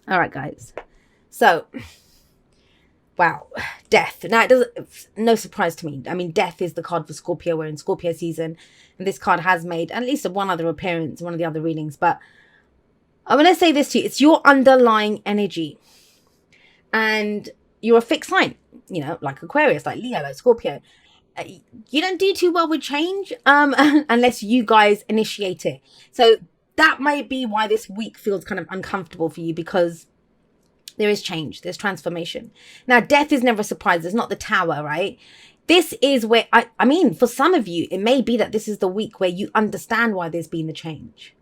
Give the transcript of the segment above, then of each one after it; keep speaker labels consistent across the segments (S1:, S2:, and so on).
S1: All right, guys. So, wow, death. Now, it doesn't, no surprise to me. I mean, death is the card for Scorpio. We're in Scorpio season, and this card has made at least one other appearance, one of the other readings. But I'm going to say this to you, it's your underlying energy. And you're a fixed sign, like Aquarius, like Leo, like Scorpio. You don't do too well with change unless you guys initiate it. So that might be why this week feels kind of uncomfortable for you, because there is change, there's transformation. Now, death is never a surprise. It's not the tower, right? This is where, I mean, for some of you, it may be that this is the week where you understand why there's been the change.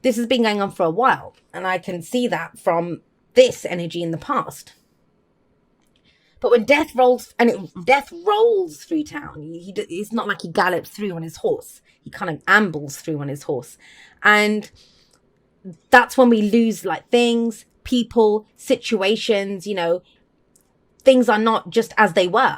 S1: This has been going on for a while, and I can see that from this energy in the past. But when death rolls, death rolls through town, it's not like he gallops through on his horse. He kind of ambles through on his horse. And that's when we lose like things, people, situations, things are not just as they were.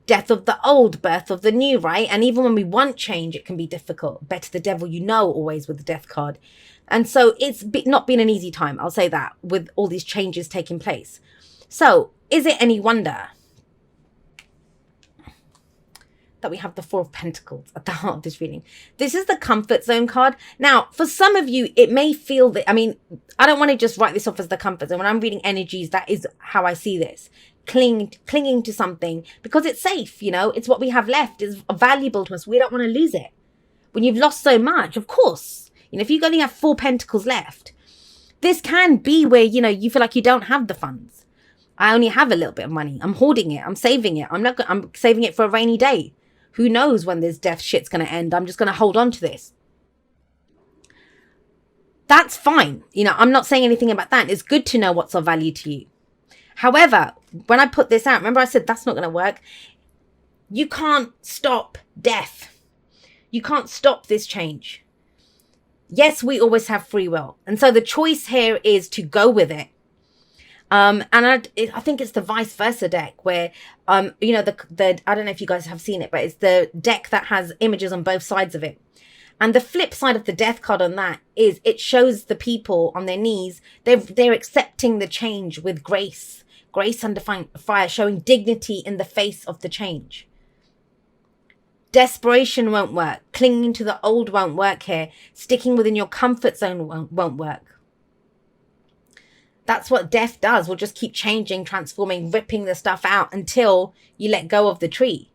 S1: Death of the old, birth of the new, right? And even when we want change, it can be difficult. Better the devil you know, always with the death card. And so it's not been an easy time, I'll say that, with all these changes taking place. So is it any wonder that we have the Four of Pentacles at the heart of this reading? This is the comfort zone card. Now, for some of you, it may feel that, I mean, I don't want to just write this off as the comfort zone. When I'm reading energies, that is how I see this. Clinging to something because it's safe, it's what we have left, is valuable to us. We don't want to lose it. When you've lost so much, of course, if you only have 4 pentacles left, this can be where, you feel like you don't have the funds. I only have a little bit of money. I'm hoarding it. I'm saving it. I'm saving it for a rainy day. Who knows when this death shit's going to end? I'm just going to hold on to this. That's fine. I'm not saying anything about that. It's good to know what's of value to you. However, when I put this out, remember I said that's not going to work. You can't stop death. You can't stop this change. Yes, we always have free will. And so the choice here is to go with it. And I think it's the vice versa deck where, I don't know if you guys have seen it, but it's the deck that has images on both sides of it. And the flip side of the death card on that is it shows the people on their knees. They're accepting the change with grace. Grace under fire, showing dignity in the face of the change. Desperation won't work. Clinging to the old won't work here. Sticking within your comfort zone won't work. That's what death does. We'll just keep changing, transforming, ripping the stuff out until you let go of the tree.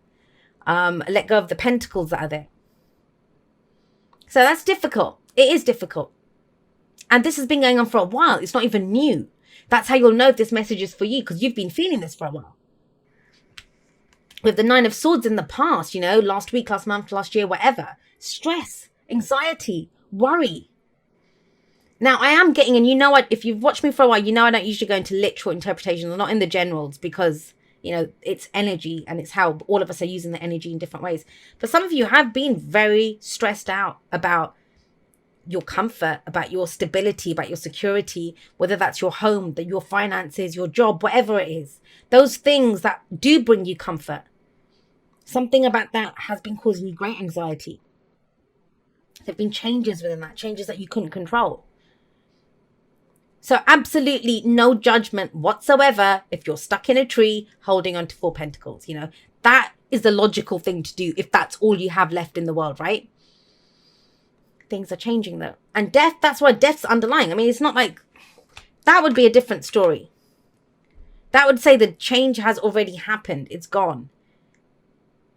S1: Let go of the pentacles that are there. So that's difficult. It is difficult. And this has been going on for a while. It's not even new. That's how you'll know if this message is for you, because you've been feeling this for a while. With the 9 of Swords in the past, last week, last month, last year, whatever. Stress, anxiety, worry. Now, I am getting, and if you've watched me for a while, I don't usually go into literal interpretations, not in the generals, because, it's energy and it's how all of us are using the energy in different ways. But some of you have been very stressed out about your comfort, about your stability, about your security, whether that's your home, your finances, your job, whatever it is. Those things that do bring you comfort. Something about that has been causing you great anxiety. There have been changes within that, changes that you couldn't control. So absolutely no judgment whatsoever if you're stuck in a tree holding on to 4 pentacles. That is the logical thing to do if that's all you have left in the world, right? Things are changing though. And death, that's why death's underlying. I mean, it's not like, that would be a different story. That would say the change has already happened. It's gone.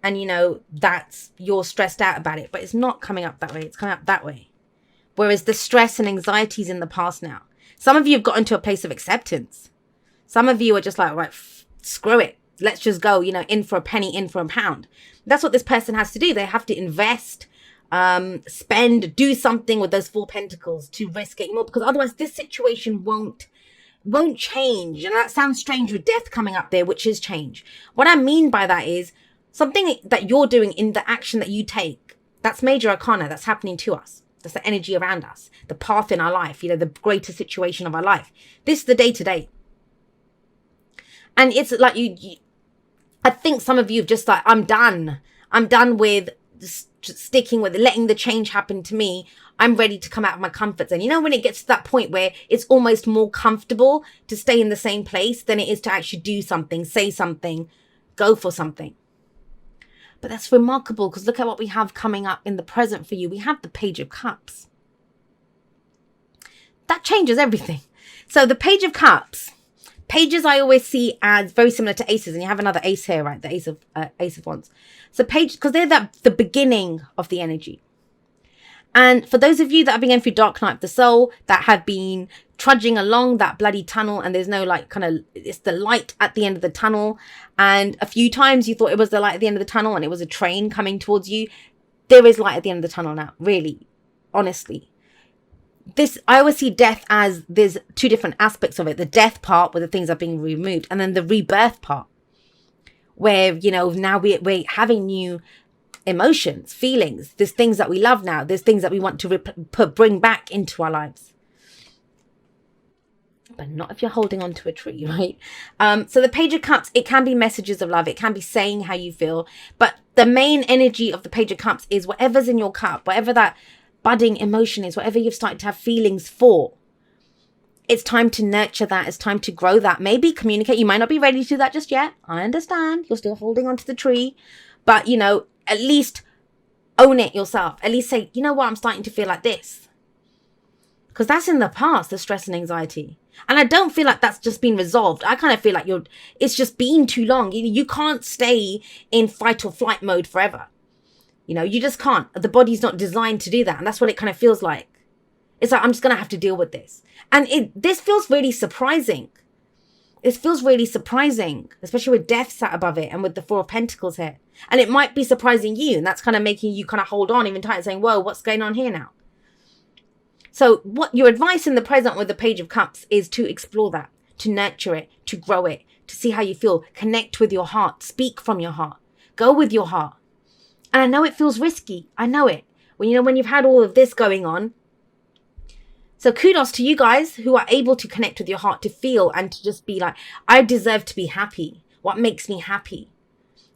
S1: And you're stressed out about it, but it's not coming up that way. It's coming up that way. Whereas the stress and anxiety is in the past now. Some of you have gotten to a place of acceptance. Some of you are just like, right, screw it. Let's just go, in for a penny, in for a pound. That's what this person has to do. They have to invest, spend, do something with those 4 pentacles to risk it more, because otherwise this situation won't change. And that sounds strange with death coming up there, which is change. What I mean by that is something that you're doing in the action that you take. That's major arcana. That's happening to us. That's the energy around us, the path in our life, the greater situation of our life. This is the day-to-day. And it's like I think some of you have just like, I'm done with sticking with it, letting the change happen to me. I'm ready to come out of my comfort zone. You know, when it gets to that point where it's almost more comfortable to stay in the same place than it is to actually do something, say something, go for something. But that's remarkable, because look at what we have coming up in the present for you. We have the Page of Cups. That changes everything. So the Page of Cups, pages I always see as very similar to aces, and you have another ace here, right? The Ace of Wands. So page, because they're the beginning of the energy. And for those of you that have been going through Dark Night of the Soul, that have been trudging along that bloody tunnel, and there's no like kind of, it's the light at the end of the tunnel. And a few times you thought it was the light at the end of the tunnel and it was a train coming towards you. There is light at the end of the tunnel now, really, honestly. I always see death as there's two different aspects of it. The death part where the things are being removed, and then the rebirth part where, you know, now we're having new emotions, feelings. There's things that we love now. There's things that we want to bring back into our lives. But not if you're holding on to a tree, right? So the Page of Cups, it can be messages of love. It can be saying how you feel. But the main energy of the Page of Cups is whatever's in your cup, whatever that budding emotion is, whatever you've started to have feelings for. It's time to nurture that. It's time to grow that. Maybe communicate. You might not be ready to do that just yet. I understand. You're still holding on to the tree. But, you know, at least own it yourself. At least say, you know what, I'm starting to feel like this. Because that's in the past, the stress and anxiety. And I don't feel like that's just been resolved. I kind of feel like it's just been too long. You can't stay in fight or flight mode forever. You know, you just can't. The body's not designed to do that. And that's what it kind of feels like. It's like, I'm just going to have to deal with this. And this feels really surprising. It feels really surprising, especially with death sat above it and with the Four of Pentacles here. And it might be surprising you. And that's kind of making you kind of hold on even tight and saying, whoa, what's going on here now? So what your advice in the present with the Page of Cups is to explore that, to nurture it, to grow it, to see how you feel, connect with your heart, speak from your heart, go with your heart. And I know it feels risky. I know it. When you've had all of this going on. So kudos to you guys who are able to connect with your heart, to feel and to just be like, I deserve to be happy. What makes me happy?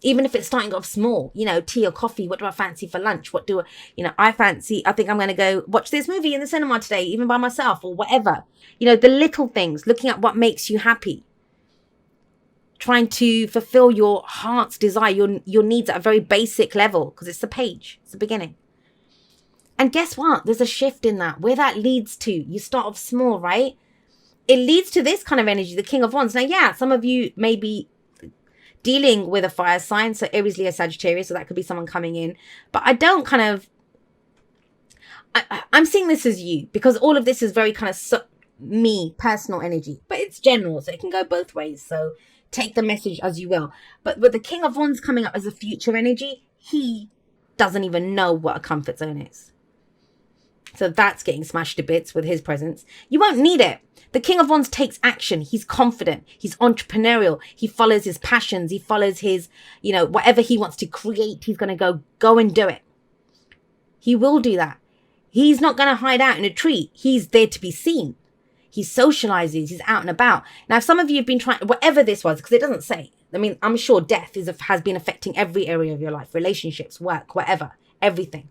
S1: Even if it's starting off small, you know, tea or coffee. What do I fancy for lunch? I think I'm going to go watch this movie in the cinema today, even by myself or whatever. You know, the little things, looking at what makes you happy. Trying to fulfill your heart's desire, your needs at a very basic level, because it's the page, it's the beginning. And guess what? There's a shift in that. Where that leads to, you start off small, right? It leads to this kind of energy, the King of Wands. Now, yeah, some of you may be dealing with a fire sign, so Aries, Leo, Sagittarius, so that could be someone coming in. But I don't kind of, I'm seeing this as you, because all of this is very kind of me, personal energy. But it's general, so it can go both ways. So take the message as you will. But with the King of Wands coming up as a future energy, he doesn't even know what a comfort zone is. So that's getting smashed to bits with his presence. You won't need it. The King of Wands takes action. He's confident. He's entrepreneurial. He follows his passions. He follows his, you know, whatever he wants to create, he's going to go and do it. He will do that. He's not going to hide out in a tree. He's there to be seen. He socializes. He's out and about. Now, some of you have been trying, whatever this was, because it doesn't say. I mean, I'm sure death has been affecting every area of your life, relationships, work, whatever, everything.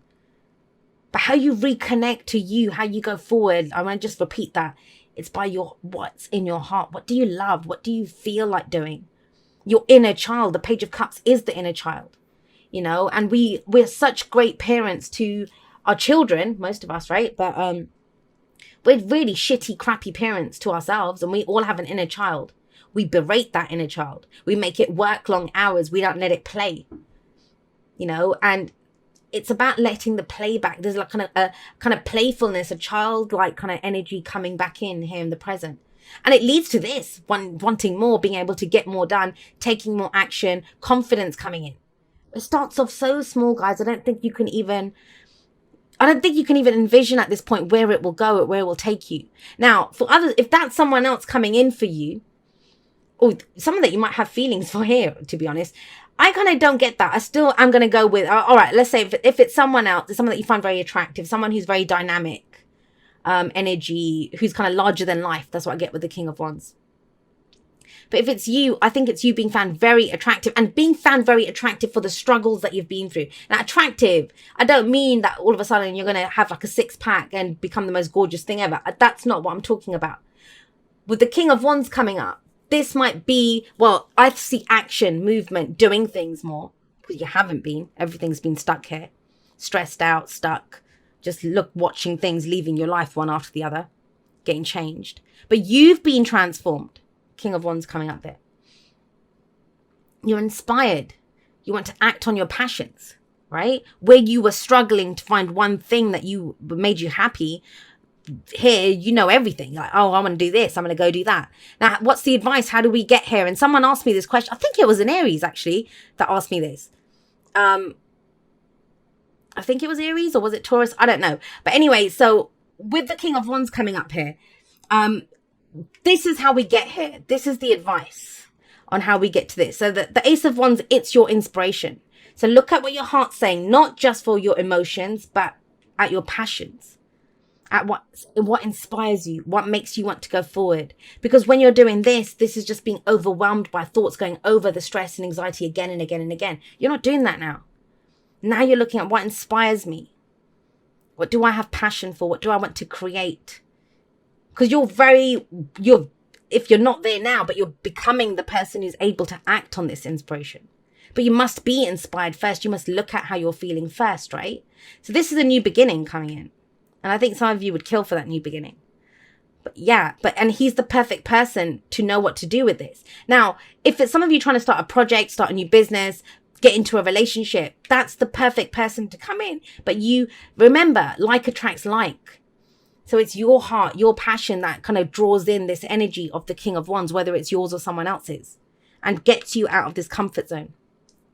S1: But how you reconnect to you, how you go forward, I want to just repeat that. It's by what's in your heart. What do you love? What do you feel like doing? Your inner child. The Page of Cups is the inner child, you know, and we're such great parents to our children, most of us, right? But we're really shitty, crappy parents to ourselves, and we all have an inner child. We berate that inner child. We make it work long hours. We don't let it play, you know, and it's about letting the play back. There's like kind of playfulness, a childlike kind of energy coming back in here in the present. And it leads to this, wanting more, being able to get more done, taking more action, confidence coming in. It starts off so small, guys. I don't think you can even envision at this point where it will go, where it will take you. Now, for others, if that's someone else coming in for you, or someone that you might have feelings for here, to be honest, I kind of don't get that. I'm going to go with, all right, let's say if it's someone else, it's someone that you find very attractive, someone who's very dynamic, energy, who's kind of larger than life. That's what I get with the King of Wands. But if it's you, I think it's you being found very attractive, and being found very attractive for the struggles that you've been through. Now, attractive, I don't mean that all of a sudden you're going to have like a 6-pack and become the most gorgeous thing ever. That's not what I'm talking about. With the King of Wands coming up, this might be, well, I see action, movement, doing things more. Because you haven't been. Everything's been stuck here. Stressed out, stuck. Just watching things, leaving your life one after the other. Getting changed. But you've been transformed. King of Wands coming up there. You're inspired. You want to act on your passions, right? Where you were struggling to find one thing that made you happy, here you know everything. Like, oh, I want to do this, I'm going to go do that. Now, what's the advice? How do we get here? And someone asked me this question. I think it was an Aries actually that asked me this. I think it was Aries, or was it Taurus? I don't know. But anyway, so with the King of Wands coming up here, this is how we get here. This is the advice on how we get to this. So the Ace of Wands, it's your inspiration. So look at what your heart's saying, not just for your emotions, but at your passions, at what inspires you, what makes you want to go forward. Because when you're doing this is just being overwhelmed by thoughts going over the stress and anxiety again and again and again. You're not doing that now. Now you're looking at what inspires me. What do I have passion for? What do I want to create? Because if you're not there now, but you're becoming the person who's able to act on this inspiration. But you must be inspired first. You must look at how you're feeling first, right? So this is a new beginning coming in. And I think some of you would kill for that new beginning. But yeah, and he's the perfect person to know what to do with this. Now, if it's some of you trying to start a project, start a new business, get into a relationship, that's the perfect person to come in. But you remember, like attracts like. So it's your heart, your passion that kind of draws in this energy of the King of Wands, whether it's yours or someone else's, and gets you out of this comfort zone.